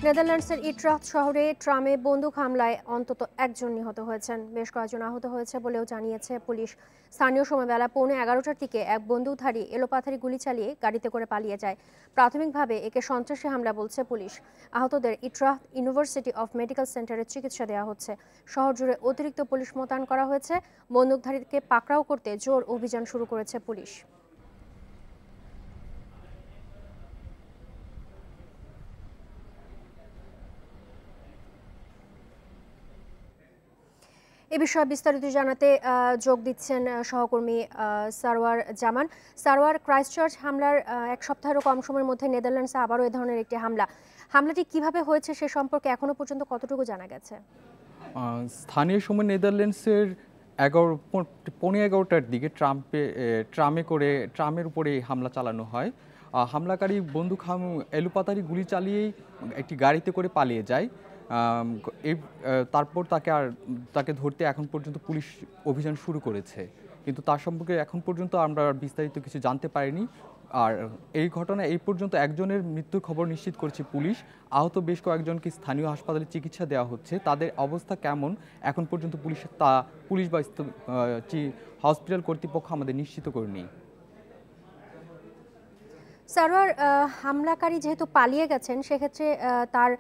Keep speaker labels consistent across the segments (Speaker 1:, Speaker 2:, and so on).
Speaker 1: নেদারল্যান্ডসের ইট্রাহট শহরে ট্রামে বন্দুক হামলায় অন্তত একজন নিহত হয়েছেন, বেশ কয়েকজন আহত হয়েছে বলেও জানিয়েছে পুলিশ। স্থানীয় সময় বেলা 11:15টার দিকে এক বন্দুকধারী এলোপাথারি গুলি চালিয়ে গাড়িতে করে পালিয়ে যায়। প্রাথমিকভাবে একে সন্ত্রাসী হামলা বলছে পুলিশ। আহতদের ইট্রাহট ইউনিভার্সিটি অফ মেডিকেল সেন্টারে চিকিৎসা দেওয়া হচ্ছে। শহর জুড়ে অতিরিক্ত পুলিশ মোতায়েন করা হয়েছে। বন্দুকধারীকে পাকড়াও করতে জোর অভিযান শুরু করেছে পুলিশ। এ বিষয়ে বিস্তারিত জানাতে যোগ দিচ্ছেন সহকর্মী সারওয়ার জামান। সারওয়ার, ক্রাইস্টচার্চ হামলার এক সপ্তাহেরও কম সময়ের মধ্যে নেদারল্যান্ডসে আবারও এ ধরনের একটি হামলাটি কিভাবে হয়েছে সে সম্পর্কে এখনো পর্যন্ত কতটুকু জানা গেছে?
Speaker 2: স্থানীয় সময় নেদারল্যান্ডসের 11:15টার দিকে ট্রামের উপরে হামলা চালানো হয়। হামলাকারী এলোপাতারি গুলি চালিয়েই একটি গাড়িতে করে পালিয়ে যায়। তারপর তাকে ধরতে এখন পর্যন্ত পুলিশ অভিযান শুরু করেছে, কিন্তু তার সম্পর্কে এখন পর্যন্ত আমরা বিস্তারিত কিছু জানতে পারিনি। আর এই ঘটনায় এই পর্যন্ত একজনের মৃত্যুর খবর নিশ্চিত করেছে পুলিশ। আহত বেশ কয়েকজনকে স্থানীয় হাসপাতালে চিকিৎসা দেওয়া হচ্ছে। তাদের অবস্থা কেমন এখন পর্যন্ত পুলিশ বা হসপিটাল কর্তৃপক্ষ আমাদের নিশ্চিত করেনি।
Speaker 1: সারোয়ার, হামলাকারী যেহেতু পালিয়ে গেছেন, সেক্ষেত্রে তার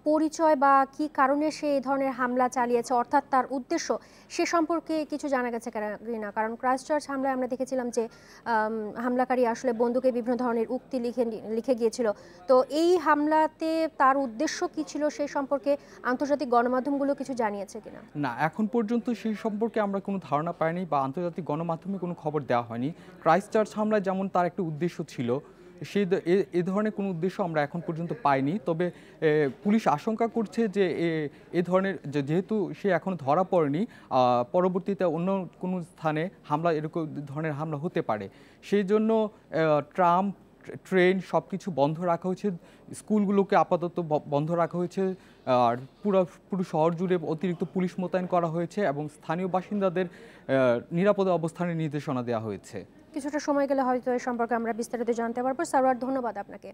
Speaker 1: পরিচয় বা কি কারণে সে এই ধরনের হামলা চালিয়েছে, অর্থাৎ তার উদ্দেশ্য, সে সম্পর্কে কিছু জানা গেছে কিনা? কারণ ক্রাইস্টচার্চ হামলায় আমরা দেখেছিলাম যে হামলাকারী আসলে বন্দুকে বিভিন্ন ধরনের উক্তি লিখে গিয়েছিল। তো এই হামলাতে তার উদ্দেশ্য কি ছিল সে সম্পর্কে আন্তর্জাতিক গণমাধ্যমগুলো কিছু জানিয়েছে কিনা?
Speaker 2: না, এখন পর্যন্ত সেই সম্পর্কে আমরা কোনো ধারণা পাইনি বা আন্তর্জাতিক গণমাধ্যমে কোনো খবর দেওয়া হয়নি। ক্রাইস্টচার্চ হামলায় যেমন তার একটা উদ্দেশ্য ছিল, এ ধরনের কোনো উদ্দেশ্য আমরা এখন পর্যন্ত পাইনি। তবে পুলিশ আশঙ্কা করছে যে এ ধরনের যেহেতু সে এখন ধরা পড়েনি, পরবর্তীতে অন্য কোনো স্থানে এরকম ধরনের হামলা হতে পারে। সেই জন্য ট্রাম, ট্রেন সব কিছু বন্ধ রাখা হয়েছে, স্কুলগুলোকে আপাতত বন্ধ রাখা হয়েছে। আর পুরো শহর জুড়ে অতিরিক্ত পুলিশ মোতায়েন করা হয়েছে এবং স্থানীয় বাসিন্দাদের নিরাপদে অবস্থানের নির্দেশনা দেওয়া হয়েছে।
Speaker 1: কিছুটা সময় গেলে হয়তো এ সম্পর্কে আমরা বিস্তারিত জানতে পারবো। সারোয়ার, ধন্যবাদ আপনাকে।